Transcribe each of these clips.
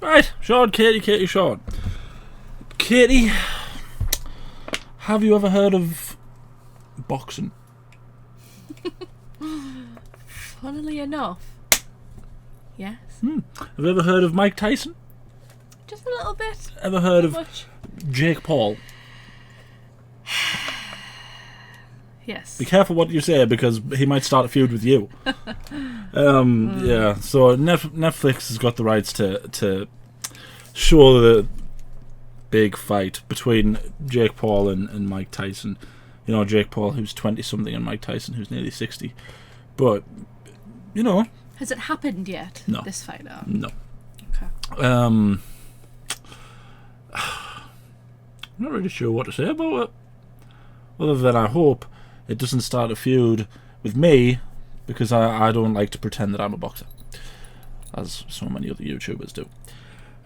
Right, Sean, Katie, Sean. Katie, have you ever heard of boxing? Funnily enough, yes. Have you ever heard of Mike Tyson? Just a little bit. Ever heard Not of much. Jake Paul? Yes. Be careful what you say because he might start a feud with you. Yeah, so Netflix has got the rights to show the big fight between Jake Paul and Mike Tyson. You know, Jake Paul who's 20-something and Mike Tyson who's nearly 60. But, you know... Has it happened yet? No. This fight? No. Okay. I'm not really sure what to say about it. Other than I hope it doesn't start a feud with me because I don't like to pretend that I'm a boxer, as so many other YouTubers do.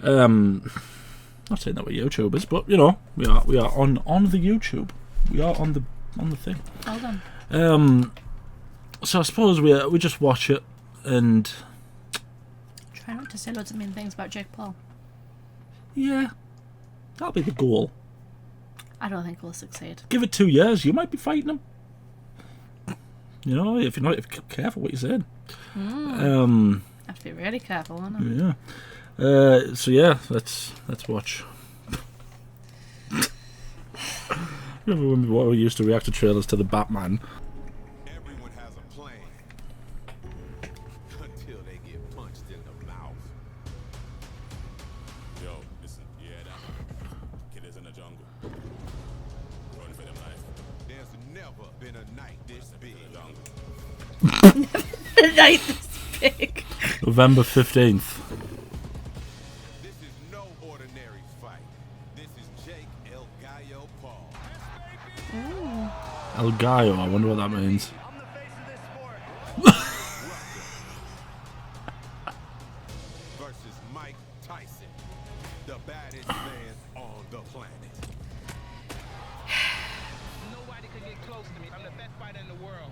Not saying that we're YouTubers, but you know, we are on the YouTube. We are on the thing. Well done. So I suppose we just watch it and Try not to say loads of mean things about Jake Paul. yeah, that'll be the goal. I don't think we'll succeed. Give it 2 years, you might be fighting him. You know, if you're careful what you're saying. Have to be really careful, won't I? Yeah. So yeah, let's watch. Remember when we used to react to trailers to the Batman? Everyone has a plan until they get punched in the mouth. Yo, listen, that kid is in the jungle. Run for their life. There's never been a night this big. The night this big. November 15th. This is no ordinary fight. This is Jake El Gallo Paul. El Gallo, I wonder what that means. I'm the face of this sport. Versus Mike Tyson, the baddest man on the planet. Nobody could get close to me. I'm the best fighter in the world.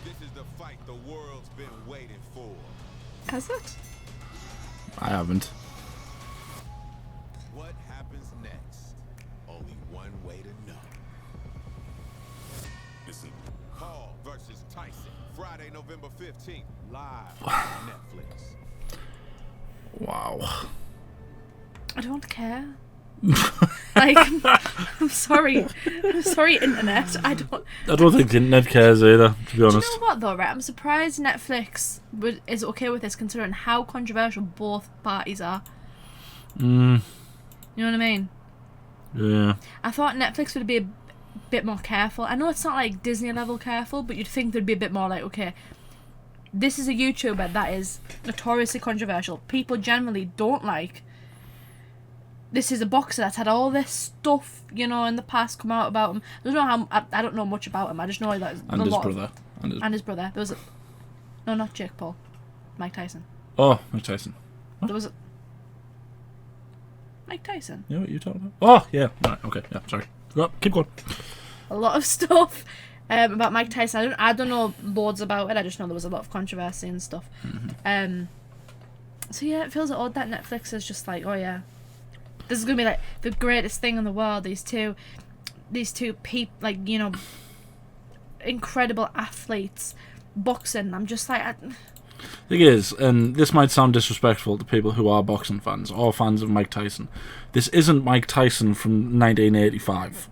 This is the fight the world's been waiting for. Has it? I haven't. What happens next? Only one way to know. Listen. Paul versus Tyson, Friday, November 15th, live on Netflix. Wow. I don't care. Like, I'm sorry. I'm sorry, internet. I don't think the internet cares either, to be honest. Do you know what though, right? I'm surprised Netflix is okay with this considering how controversial both parties are. You know what I mean? Yeah. I thought Netflix would be a bit more careful. I know it's not like Disney level careful, but you'd think they'd be a bit more like, okay, this is a YouTuber that is notoriously controversial. People generally don't like. This is a boxer that's had all this stuff, you know, in the past come out about him. I don't know how. I don't know much about him. I just know that And his brother. And his brother. There was no, not Jake Paul. Mike Tyson. Oh, Mike Tyson. There was Mike Tyson. You know what you're talking about? Oh, yeah. Right, okay, yeah, sorry. Go, keep going. A lot of stuff about Mike Tyson. I don't know loads about it. I just know there was a lot of controversy and stuff. So yeah, it feels odd that Netflix is just like, oh yeah, this is gonna be like the greatest thing in the world. These two people, like, you know, incredible athletes, boxing. I'm just like, Thing is, and this might sound disrespectful to people who are boxing fans or fans of Mike Tyson, this isn't Mike Tyson from 1985.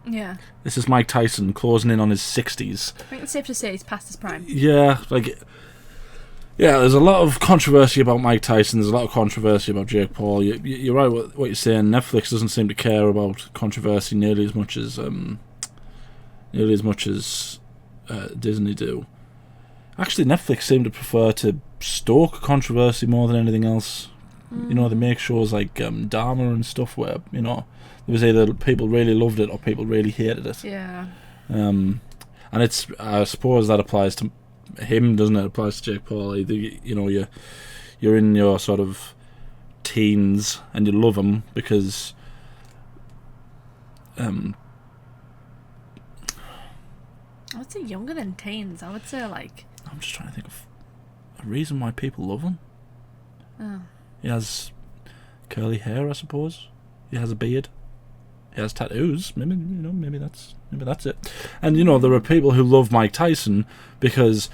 yeah. This is Mike Tyson closing in on his 60s. I think it's safe to say he's past his prime. Yeah, yeah, there's a lot of controversy about Mike Tyson. There's a lot of controversy about Jake Paul. You're right what you're saying. Netflix doesn't seem to care about controversy nearly as much as Disney do. Actually, Netflix seem to prefer to stoke controversy more than anything else. You know, they make shows like Dharma and stuff where, you know, it was either people really loved it or people really hated it. Yeah. And it's, I suppose that applies to him, doesn't it? It applies to Jake Paul. Either, you know, you're in your sort of teens and you love him because I would say younger than teens. I would say like, I'm just trying to think of a reason why people love him. Oh. He has curly hair, I suppose. He has a beard. He has tattoos. Maybe that's it. And there are people who love Mike Tyson because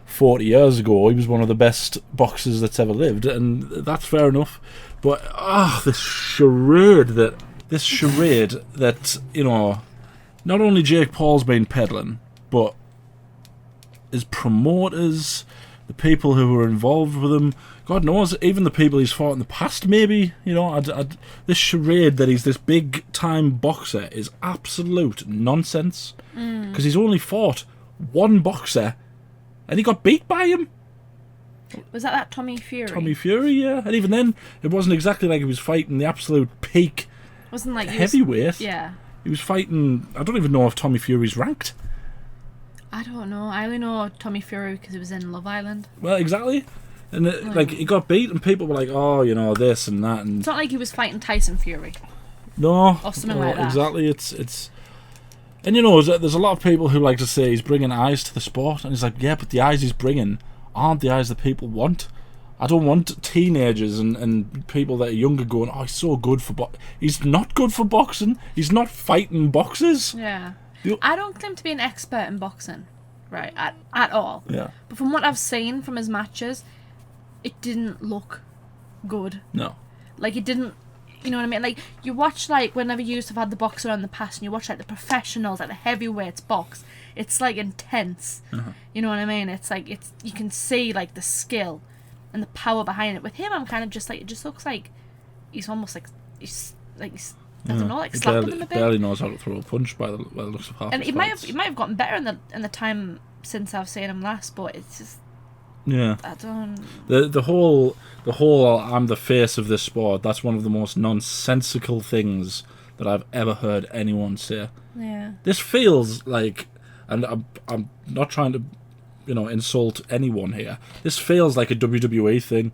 40 years ago he was one of the best boxers that's ever lived, and that's fair enough. But this charade that not only Jake Paul's been peddling, but his promoters, the people who were involved with him, God knows, even the people he's fought in the past, maybe, this charade that he's this big-time boxer is absolute nonsense. Because he's only fought one boxer, and he got beat by him. Was that Tommy Fury? Tommy Fury, yeah. And even then, it wasn't exactly like he was fighting the absolute peak wasn't like heavyweight. Yeah. He was fighting, I don't even know if Tommy Fury's ranked. I don't know. I only know Tommy Fury because he was in Love Island. Well, exactly. And he got beat, and people were like, "Oh, this and that." And it's not like he was fighting Tyson Fury. No, or something like that. Exactly. It's, and there's a lot of people who like to say he's bringing eyes to the sport, and he's like, yeah, but the eyes he's bringing aren't the eyes that people want. I don't want teenagers and people that are younger going, "Oh, he's so good for He's not good for boxing. He's not fighting boxers." Yeah. I don't claim to be an expert in boxing, right? At all. Yeah. But from what I've seen from his matches, it didn't look good. No. Like, it didn't, you know what I mean? Like, you watch, like, whenever you used to have had the boxer in the past, and you watch, like, the professionals, like, the heavyweights box, it's, like, intense. Uh-huh. You know what I mean? It's, like, you can see, like, the skill and the power behind it. With him, I'm kind of just, like, it just looks like he's almost, like, he's I don't know, like, slapping him a bit. Barely knows how to throw a punch by the looks of half. And he might have gotten better in the time since I've seen him last, but it's just... Yeah. I don't... The whole I'm the face of this sport, that's one of the most nonsensical things that I've ever heard anyone say. Yeah. This feels like, and I'm not trying to, insult anyone here. This feels like a WWE thing,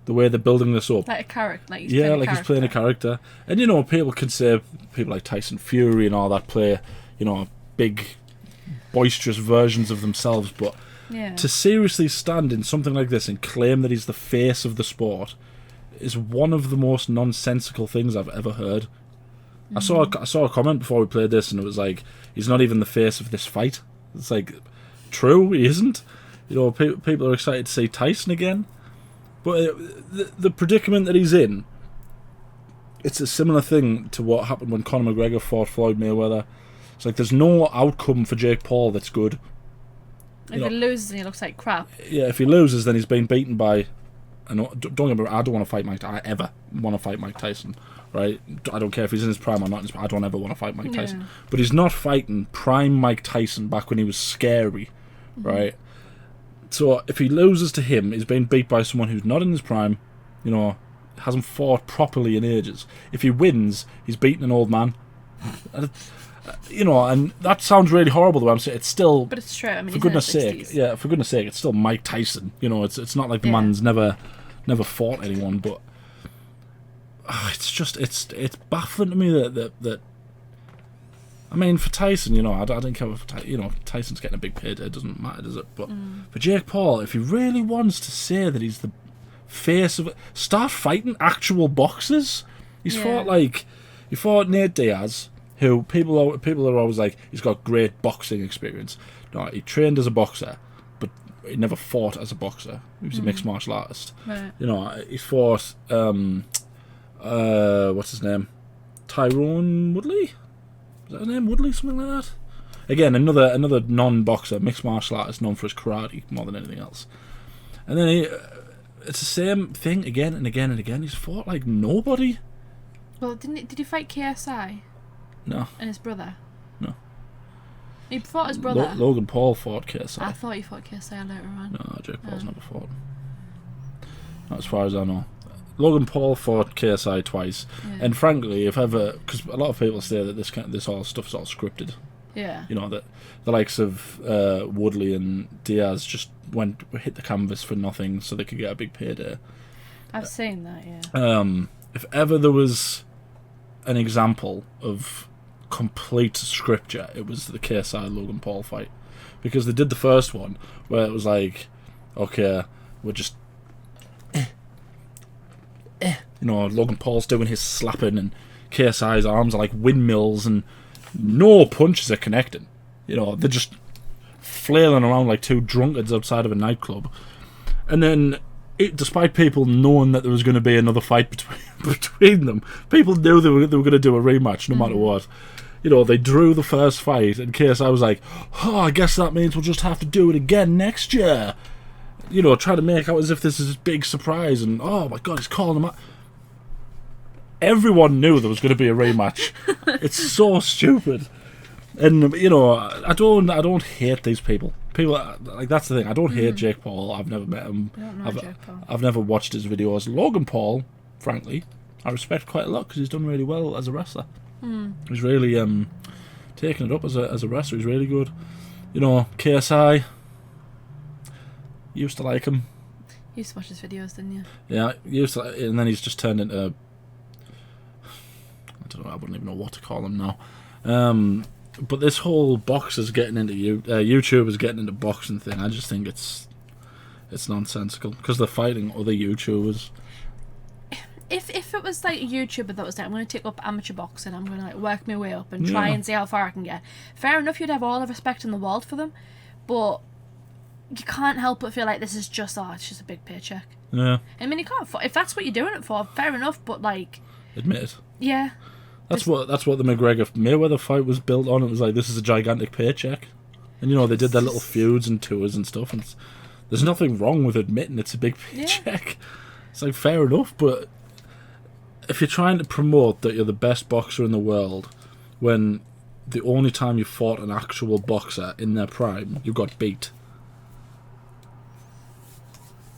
the way they're building this up. Like a character. Like he's playing a character. And, people can say, people like Tyson Fury and all that play, big, boisterous versions of themselves, but... Yeah. To seriously stand in something like this and claim that he's the face of the sport is one of the most nonsensical things I've ever heard. I saw a comment before we played this, and it was like, he's not even the face of this fight. It's like, true, he isn't. People are excited to see Tyson again, but the predicament that he's in, it's a similar thing to what happened when Conor McGregor fought Floyd Mayweather. It's like, there's no outcome for Jake Paul that's good. If he loses and he looks like crap. Yeah, if he loses, then he's been beaten by... don't get me wrong, I don't want to fight Mike Tyson. I ever want to fight Mike Tyson, right? I don't care if he's in his prime or not in his prime. I don't ever want to fight Mike Tyson. Yeah. But he's not fighting prime Mike Tyson back when he was scary, right? So if he loses to him, he's been beat by someone who's not in his prime, hasn't fought properly in ages. If he wins, he's beaten an old man. And that sounds really horrible the way I'm saying it's still. But it's true. I mean, for goodness sake, it's still Mike Tyson. It's not like the man's never fought anyone, but it's baffling to me that I mean, for Tyson, I don't care if Tyson's getting a big payday. It doesn't matter, does it? But for Jake Paul, if he really wants to say that he's the face of it, start fighting actual boxers. He fought Nate Diaz, who people are always like, he's got great boxing experience. No, he trained as a boxer, but he never fought as a boxer. He was a mixed martial artist. Right. He fought what's his name? Tyrone Woodley? Is that his name? Woodley, something like that? Again, another non-boxer, mixed martial artist known for his karate more than anything else. And then it's the same thing again and again and again. He's fought like nobody. Well, did he fight KSI? No. And his brother? No. He fought his brother? Logan Paul fought KSI. I thought he fought KSI later on. No, Jake Paul's never fought. Not as far as I know. Logan Paul fought KSI twice, and frankly, if ever, because a lot of people say that this all stuff's all scripted. Yeah. That the likes of Woodley and Diaz just hit the canvas for nothing so they could get a big payday. I've seen that, yeah. If ever there was an example of complete scripture, it was the KSI Logan Paul fight, because they did the first one where it was like okay, we're just, Logan Paul's doing his slapping, and KSI's arms are like windmills, and no punches are connecting. They're just flailing around like two drunkards outside of a nightclub. And then, despite people knowing that there was going to be another fight between them, people knew they were going to do a rematch no matter what. They drew the first fight, and KSI was like, "Oh, I guess that means we'll just have to do it again next year." Trying to make out as if this is a big surprise, and oh my god, he's calling them out. Everyone knew there was going to be a rematch. It's so stupid. And I don't hate these people. People like, that's the thing. I don't hate Jake Paul. I've never met him. I don't know Jake Paul. I've never watched his videos. Logan Paul, frankly, I respect quite a lot because he's done really well as a wrestler. He's really taken it up as a wrestler. He's really good. KSI, used to like him. You used to watch his videos, didn't you? Yeah, used to, and then he's just turned into, I don't know. I wouldn't even know what to call him now. But this whole boxers getting into YouTubers getting into boxing thing, I just think it's nonsensical because they're fighting other YouTubers. If it was like a YouTuber that was like, I'm going to take up amateur boxing, I'm going to like work my way up and try and see how far I can get. Fair enough, you'd have all the respect in the world for them, but you can't help but feel like this is just it's just a big paycheck. Yeah. I mean, you can't. If that's what you're doing it for, fair enough. But like, admit it. Yeah. That's what the McGregor Mayweather fight was built on. It was like, this is a gigantic paycheck, and they did their little feuds and tours and stuff. And there's nothing wrong with admitting it's a big paycheck. Yeah. It's like, fair enough, but if you're trying to promote that you're the best boxer in the world, when the only time you fought an actual boxer in their prime, you got beat,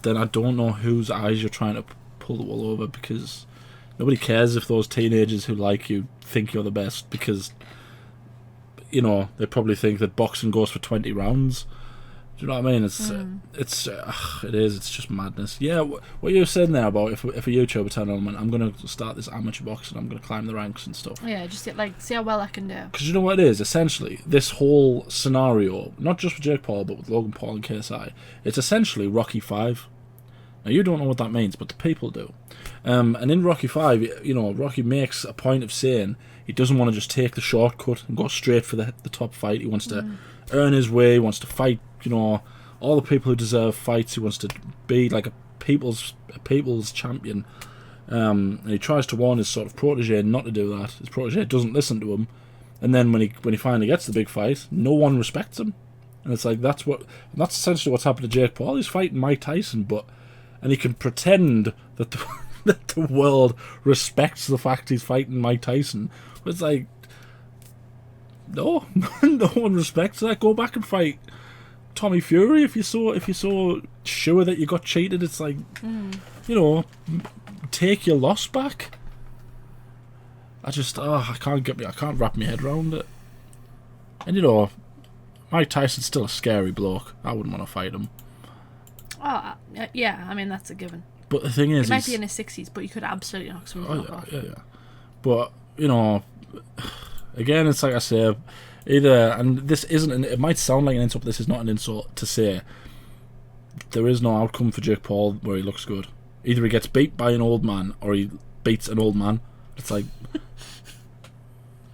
then I don't know whose eyes you're trying to pull the wool over, because nobody cares if those teenagers who like you think you're the best, because they probably think that boxing goes for 20 rounds. Do you know what I mean? It's just madness. Yeah, what you were saying there about if a YouTuber turned on, I'm going to start this amateur boxing, I'm going to climb the ranks and stuff. Yeah, just see how well I can do. Because you know what it is? Essentially, this whole scenario, not just with Jake Paul, but with Logan Paul and KSI, it's essentially Rocky 5. Now, you don't know what that means, but the people do. And in Rocky 5, Rocky makes a point of saying he doesn't want to just take the shortcut and go straight for the top fight. He wants to earn his way, he wants to fight, all the people who deserve fights. He wants to be like a people's champion. And he tries to warn his sort of protege not to do that. His protege doesn't listen to him. And then when he finally gets the big fight, no one respects him. And it's like, that's essentially what's happened to Jake Paul. He's fighting Mike Tyson, and he can pretend that that the world respects the fact he's fighting Mike Tyson. But it's like, no, no one respects that. Go back and fight Tommy Fury if you're so sure that you got cheated. It's like, take your loss back. I can't wrap my head around it. And Mike Tyson's still a scary bloke. I wouldn't want to fight him. Oh, yeah, I mean, that's a given. But the thing is, he might be in his 60s, but you could absolutely knock someone off. Yeah. But, again, it's like I say, and this isn't, it might sound like an insult, but this is not an insult to say there is no outcome for Jake Paul where he looks good. Either he gets beat by an old man, or he beats an old man. It's like,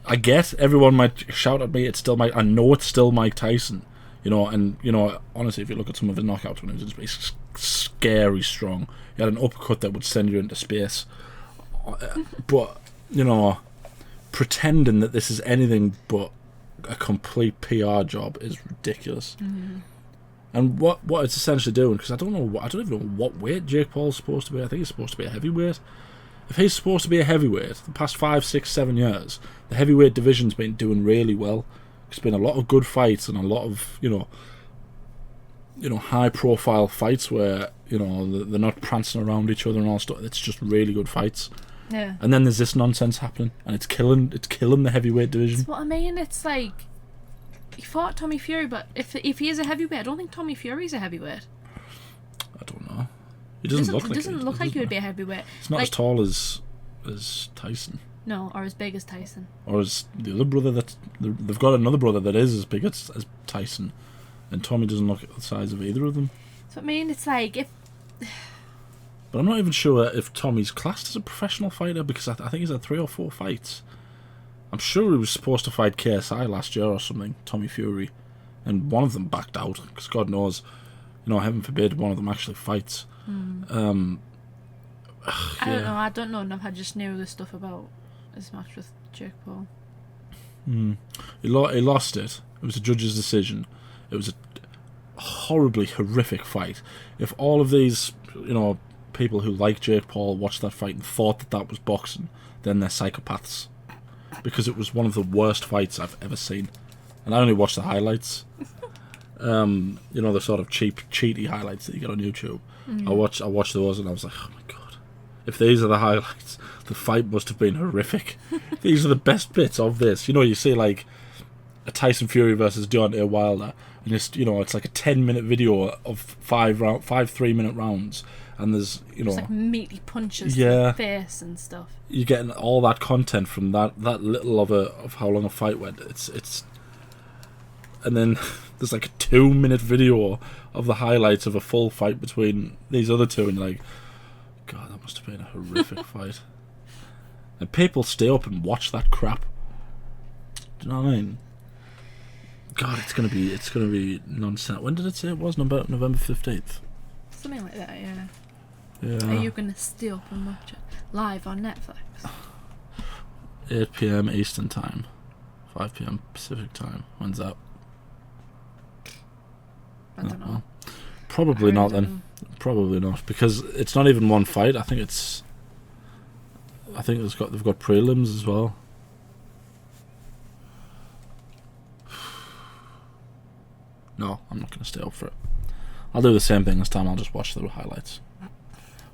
I get everyone might shout at me, I know it's still Mike Tyson. Honestly, if you look at some of his knockouts when he was scary strong. He had an uppercut that would send you into space. But, pretending that this is anything but a complete PR job is ridiculous. Mm-hmm. And what it's essentially doing, because I don't even know what weight Jake Paul's supposed to be. I think he's supposed to be a heavyweight. If he's supposed to be a heavyweight, the past 5, 6, 7 years, the heavyweight division's been doing really well. There's been a lot of good fights and a lot of, high profile fights where, they're not prancing around each other and all stuff. It's just really good fights. Yeah. And then there's this nonsense happening, and it's killing the heavyweight division. That's what I mean. It's like, he fought Tommy Fury, but if he is a heavyweight, I don't think Tommy Fury's a heavyweight. I don't know. He doesn't look like he would be a heavyweight. He's not as tall as Tyson. No, or as big as Tyson. Or as the other brother they've got another brother that is as big as Tyson, and Tommy doesn't look at the size of either of them. So I mean, it's like if But I'm not even sure if Tommy's classed as a professional fighter because I think he's had 3 or 4 fights. I'm sure he was supposed to fight KSI last year or something, Tommy Fury, and one of them backed out because God knows, heaven forbid, one of them actually fights. I don't know enough. I just knew the stuff about his match with Jake Paul. He lost it. It was a judge's decision. It was a horribly horrific fight. If all of these, people who like Jake Paul watched that fight and thought that was boxing, then they're psychopaths. Because it was one of the worst fights I've ever seen. And I only watched the highlights. The sort of cheaty highlights that you get on YouTube. I watched those and I was like, oh my God. If these are the highlights, the fight must have been horrific. These are the best bits of this. You see like a Tyson Fury versus Deontay Wilder, and it's like a 10-minute video of 5 3-minute rounds, and there's It's like meaty punches Yeah. to the face and stuff. you're getting all that content from that little of how long a fight went. It's and then there's like a 2-minute video of the highlights of a full fight between these other two, and you're like, God, that must have been a horrific fight. And people stay up and watch that crap. Do you know what I mean? God, it's gonna be nonsense. When did it say it was? November 15th. Something like that, yeah. Yeah. Are you gonna stay up and watch it live on Netflix? 8 p.m. Eastern time, 5 p.m. Pacific time. When's that? I don't know. Probably I not don't then. Probably not, because it's not even one fight. I think they've got prelims as well. No, I'm not going to stay up for it. I'll do the same thing this time. I'll just watch the highlights.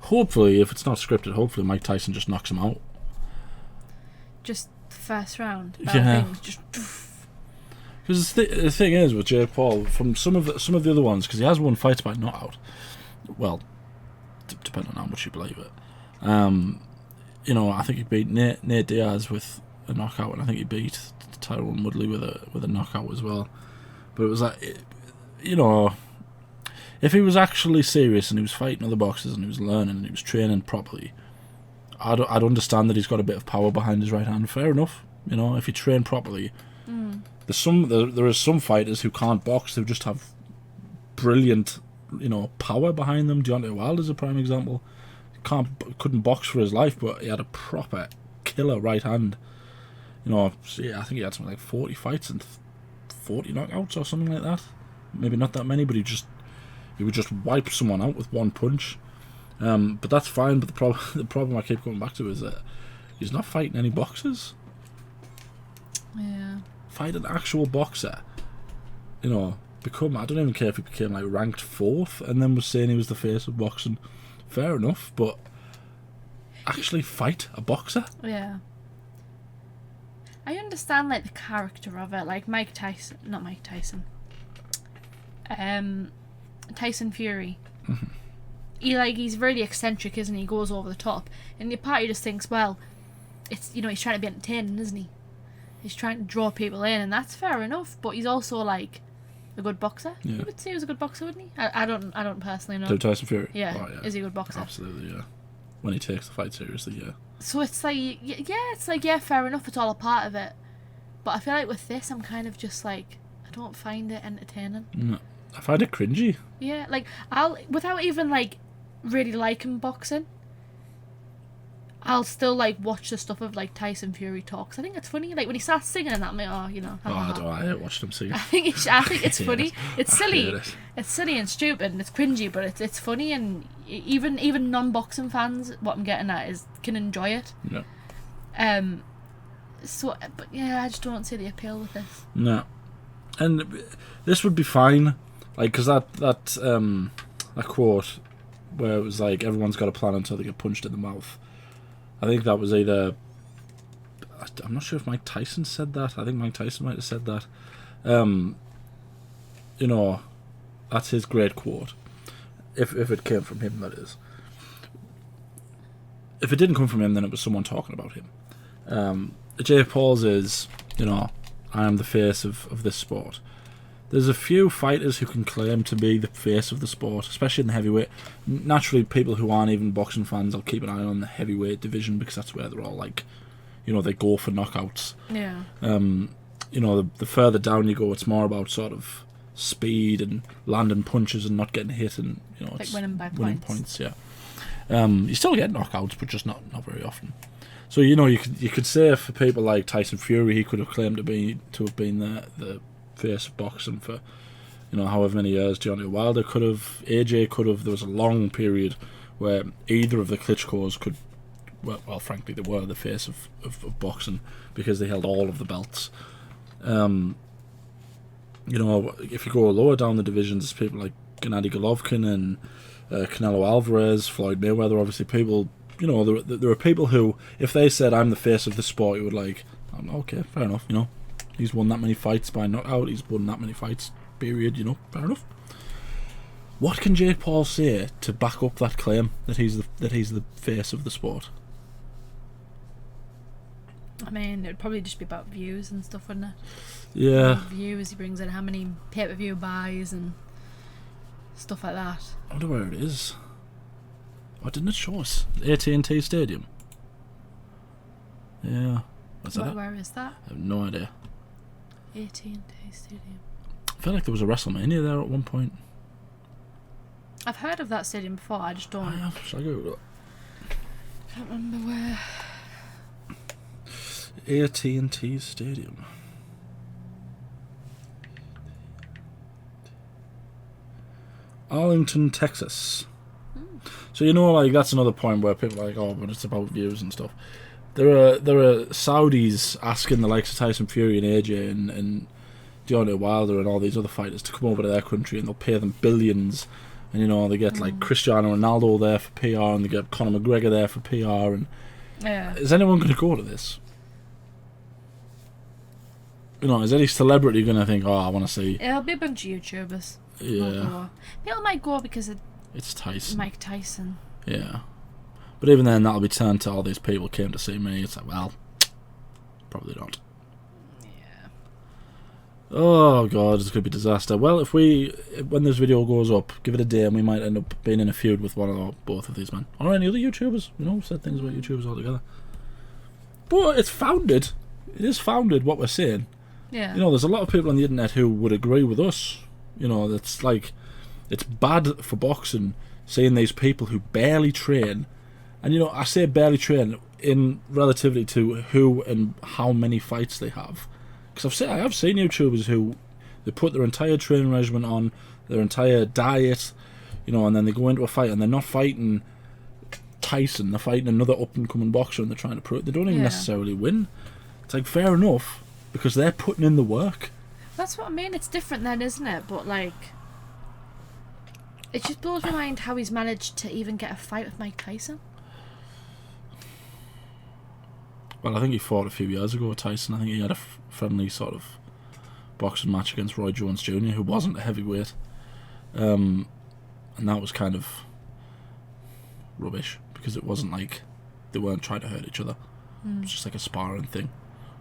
Hopefully, if it's not scripted, hopefully Mike Tyson just knocks him out. Just the first round. Yeah. Things, just Because the thing is with Jake Paul, from some of the other ones, because he has won fights by knockout. Well, depending on how much you believe it. I think he beat Nate Diaz with a knockout, and I think he beat Tyron Woodley with a knockout as well. But it was like, if he was actually serious and he was fighting other boxers and he was learning and he was training properly, I'd understand that he's got a bit of power behind his right hand. Fair enough, if he trained properly. There is some fighters who can't box, who just have brilliant, power behind them. Deontay Wilder's a prime example. Couldn't box for his life, but he had a proper killer right hand. I think he had something like 40 fights and 40 knockouts or something like that. Maybe not that many, but he would just wipe someone out with one punch. But that's fine. But the problem I keep coming back to is that he's not fighting any boxers. yeah. Fight an actual boxer. I don't even care if he became like ranked 4th and then was saying he was the face of boxing. Fair enough, but actually fight a boxer. Yeah. I understand like the character of it, like Tyson Fury. He's really eccentric, isn't he? He goes over the top, and the party just thinks, well, it's he's trying to be entertaining, isn't he? He's trying to draw people in, and that's fair enough. But he's also like a good boxer. Yeah. You would say he was a good boxer, wouldn't he? I don't personally know. Tyson Fury. Yeah. Oh, yeah. Is he a good boxer? Absolutely, yeah. When he takes the fight seriously, yeah. So it's like, fair enough. It's all a part of it. But I feel like with this, I'm kind of just like, I don't find it entertaining. No, I find it cringy. Yeah, like I'll without even like really liking boxing, I'll still like watch the stuff of like Tyson Fury talks. I think it's funny. Like when he starts singing and that, I'm like, I hate watching him sing. I think it's funny. It's silly. It. It's silly and stupid and it's cringy, but it's funny, and even non-boxing fans, what I'm getting at is, can enjoy it. No. So, but yeah, I just don't see the appeal with this. No. And this would be fine, like, because that quote where it was like, everyone's got a plan until they get punched in the mouth. I think that was either, I'm not sure if Mike Tyson said that. I think Mike Tyson might have said that. That's his great quote. If it came from him, that is. If it didn't come from him, then it was someone talking about him. Jake Paul's is, I am the face of this sport. there's a few fighters who can claim to be the face of the sport, especially in the heavyweight. Naturally, people who aren't even boxing fans, I'll keep an eye on the heavyweight division because that's where they're all like, you know, they go for knockouts. Yeah. You know, the further down you go, it's more about sort of speed and landing punches and not getting hit, and you know, it's winning by points. Yeah. You still get knockouts, but just not very often. So you know, you could say for people like Tyson Fury, he could have claimed to have been the face of boxing for, you know, however many years. Deontay Wilder could have, AJ could have. There was a long period where either of the Klitschko's could, well, frankly, they were the face of boxing because they held all of the belts. You know, if you go lower down the divisions, people like Gennady Golovkin and Canelo Alvarez, Floyd Mayweather, obviously people, you know, there are people who, if they said, I'm the face of the sport, you would like, okay, fair enough, you know. He's won that many fights by knockout, he's won that many fights, period, you know, fair enough. What can Jake Paul say to back up that claim that he's the face of the sport? I mean, it'd probably just be about views and stuff, wouldn't it? Yeah. Views, he brings in how many pay-per-view buys and stuff like that. I wonder where it is. Why didn't it show us? AT&T Stadium. Yeah. Where is that? I have no idea. AT&T Stadium. I feel like there was a WrestleMania there at one point. I've heard of that stadium before, I just don't. Shall I go? Can't remember where. AT&T Stadium. Arlington, Texas. So you know, like that's another point where people are like, oh, but it's about views and stuff. There are Saudis asking the likes of Tyson Fury and AJ and Deontay Wilder and all these other fighters to come over to their country, and they'll pay them billions. And you know, they get like Cristiano Ronaldo there for PR, and they get Conor McGregor there for PR. And yeah, is anyone going to go to this? You know, is any celebrity going to think, oh, I want to see? It'll be a bunch of YouTubers. Yeah. People might go because it's Tyson. Mike Tyson. Yeah. But even then, that'll be turned to all these people came to see me. It's like, well, probably not. Yeah. Oh, God, it's going to be a disaster. Well, when this video goes up, give it a day and we might end up being in a feud with one or both of these men. Or any other YouTubers. You know, said things about YouTubers altogether. But it's founded. It is founded, what we're saying. Yeah. You know, there's a lot of people on the internet who would agree with us. You know, that's like, it's bad for boxing seeing these people who barely train. And, you know, I say barely train in relativity to who and how many fights they have. Because I have seen YouTubers who, they put their entire training regimen on, their entire diet, you know, and then they go into a fight and they're not fighting Tyson, they're fighting another up-and-coming boxer and they're trying to prove they don't even necessarily win. It's like, fair enough, because they're putting in the work. That's what I mean, it's different then, isn't it? But, like, it just blows my mind how he's managed to even get a fight with Mike Tyson. Well, I think he fought a few years ago with Tyson. I think he had a friendly sort of boxing match against Roy Jones Jr., who wasn't a heavyweight. And that was kind of rubbish, because it wasn't like they weren't trying to hurt each other. It was just like a sparring thing.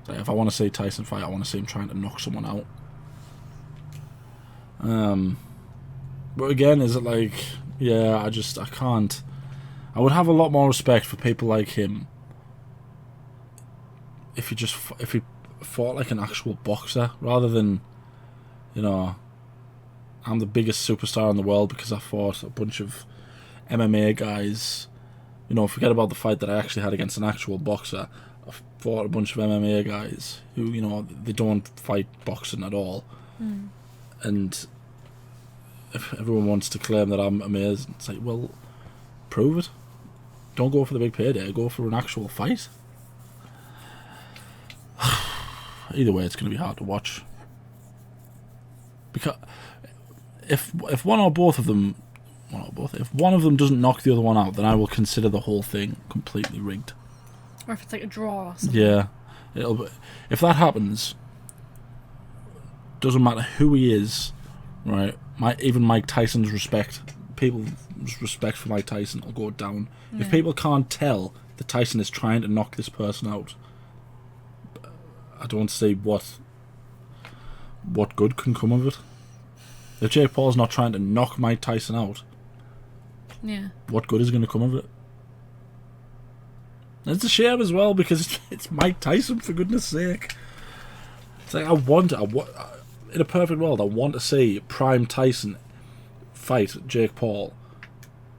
Like, if I want to see Tyson fight, I want to see him trying to knock someone out. But again, is it like, yeah, I can't. I would have a lot more respect for people like him if he fought like an actual boxer, rather than, you know, I'm the biggest superstar in the world because I fought a bunch of MMA guys. You know, forget about the fight that I actually had against an actual boxer. I fought a bunch of MMA guys who, you know, they don't fight boxing at all. And if everyone wants to claim that I'm amazing, it's like, well, prove it. Don't go for the big payday, go for an actual fight. Either way, it's going to be hard to watch. Because if one or both of them, if one of them doesn't knock the other one out, then I will consider the whole thing completely rigged. Or if it's like a draw or something. Yeah. If that happens, doesn't matter who he is, right? Even Mike Tyson's people's respect for Mike Tyson will go down. Yeah. If people can't tell that Tyson is trying to knock this person out, I don't see what good can come of it. If Jake Paul's not trying to knock Mike Tyson out, Yeah. what good is going to come of it? And it's a shame as well because it's Mike Tyson, for goodness sake. It's like in a perfect world, I want to see Prime Tyson fight Jake Paul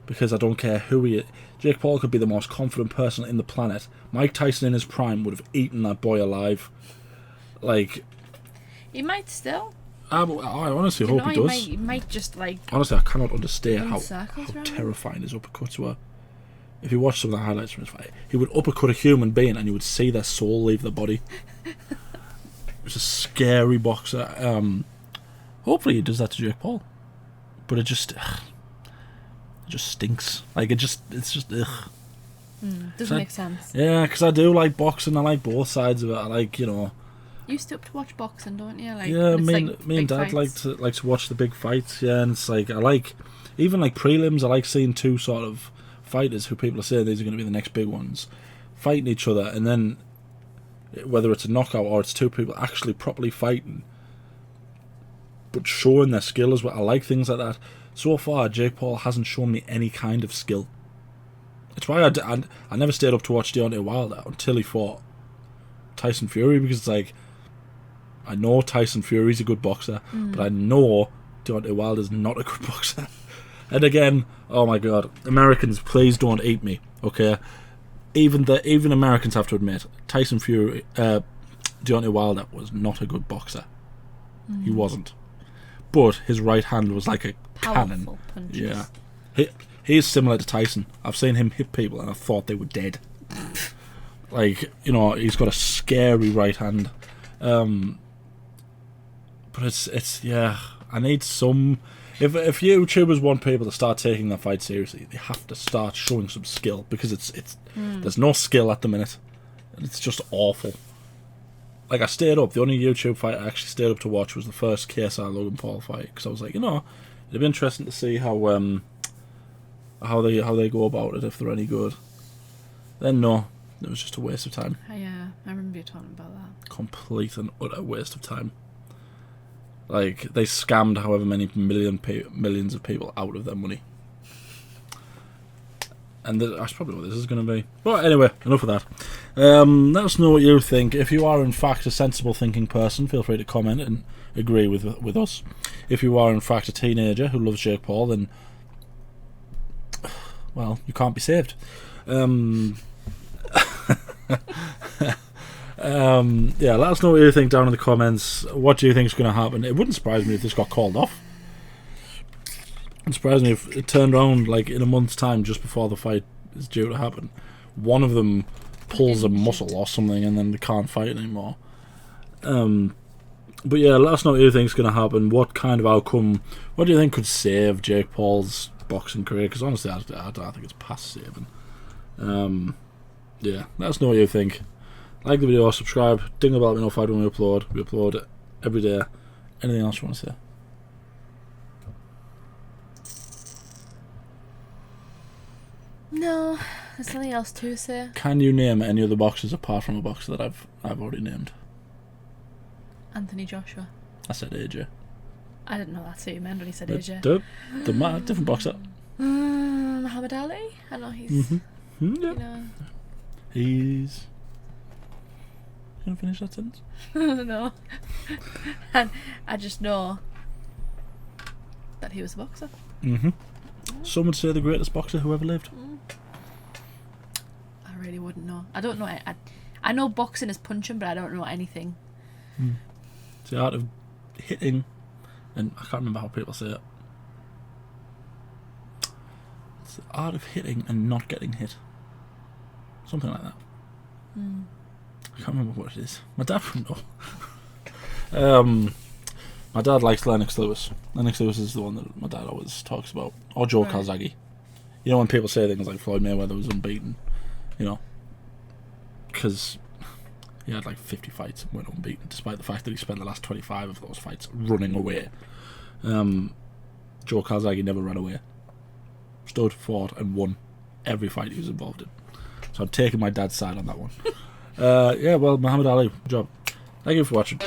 because I don't care who he is. Jake Paul could be the most confident person in the planet. Mike Tyson in his prime would have eaten that boy alive. Like, He might still. I honestly hope he does. He might just like. Honestly, I cannot understand how circles around him. terrifying his uppercuts were. If you watch some of the highlights from his fight, he would uppercut a human being and you would see their soul leave the body. It was a scary boxer. Hopefully he does that to Jake Paul. But it just stinks. Like, it's just, ugh. Doesn't make sense. Yeah, because I do like boxing. I like both sides of it. I like, you know. You used to watch boxing, don't you? Like, Yeah, it's me and Dad like to watch the big fights. Yeah, and it's like I like even like prelims. I like seeing two sort of fighters who people are saying these are going to be the next big ones fighting each other, and then whether it's a knockout or it's two people actually properly fighting, but showing their skill as well. I like things like that. So far, Jake Paul hasn't shown me any kind of skill. It's why I never stayed up to watch Deontay Wilder until he fought Tyson Fury, because it's like, I know Tyson Fury's a good boxer, but I know Deontay Wilder's not a good boxer. And again, oh my god, Americans, please don't eat me, okay? Even Americans have to admit, Tyson Fury, Deontay Wilder was not a good boxer. He wasn't. But his right hand was like a cannon. Powerful punches. Yeah. He is similar to Tyson. I've seen him hit people and I thought they were dead. Like, you know, he's got a scary right hand. But it's yeah, I need some. If YouTubers want people to start taking their fight seriously, they have to start showing some skill, because it's there's no skill at the minute. It's just awful. Like, I stayed up. The only YouTube fight I actually stayed up to watch was the first KSI Logan Paul fight, because I was like, you know, it'd be interesting to see how they go about it, if they're any good. Then no, it was just a waste of time. Yeah, I remember you talking about that. Complete and utter waste of time. Like, they scammed however many millions of people out of their money. And that's probably what this is going to be. But anyway, enough of that. Let us know what you think. If you are in fact a sensible thinking person, feel free to comment and agree with us. If you are in fact a teenager who loves Jake Paul, then, well, you can't be saved. Yeah, let us know what you think down in the comments. What do you think is going to happen? It wouldn't surprise me if this got called off. It wouldn't surprise me if it turned around like in a month's time, just before the fight is due to happen. One of them pulls a muscle or something and then they can't fight anymore. But yeah, let us know what you think is going to happen. What kind of outcome, what do you think could save Jake Paul's boxing career? Because honestly, I don't think it's past saving. Yeah, let us know what you think. Like the video, subscribe, ding the bell to be notified when we upload. We upload it every day. Anything else you want to say? No, there's nothing else to say. Can you name any other boxers apart from a boxer that I've already named? Anthony Joshua. I said AJ. I didn't know that's who you meant when he said AJ. Different boxer. Muhammad Ali. I know he's. Yeah. You know. He's. You gonna finish that sentence? No. And I just know that he was a boxer. Some would say the greatest boxer who ever lived. I really wouldn't know. I don't know. I know boxing is punching, but I don't know anything. It's the art of hitting, and I can't remember how people say it. It's the art of hitting and not getting hit. Something like that. I can't remember what it is. My dad would know. My dad likes Lennox Lewis. Lennox Lewis is the one that my dad always talks about. Or Joe Calzaghe. You know, when people say things like Floyd Mayweather was unbeaten, you know, because he had like 50 fights and went unbeaten, despite the fact that he spent the last 25 of those fights running away. Joe Calzaghe never ran away. Stood, fought, and won every fight he was involved in. So I'm taking my dad's side on that one. Yeah, well, Muhammad Ali, good job. Thank you for watching.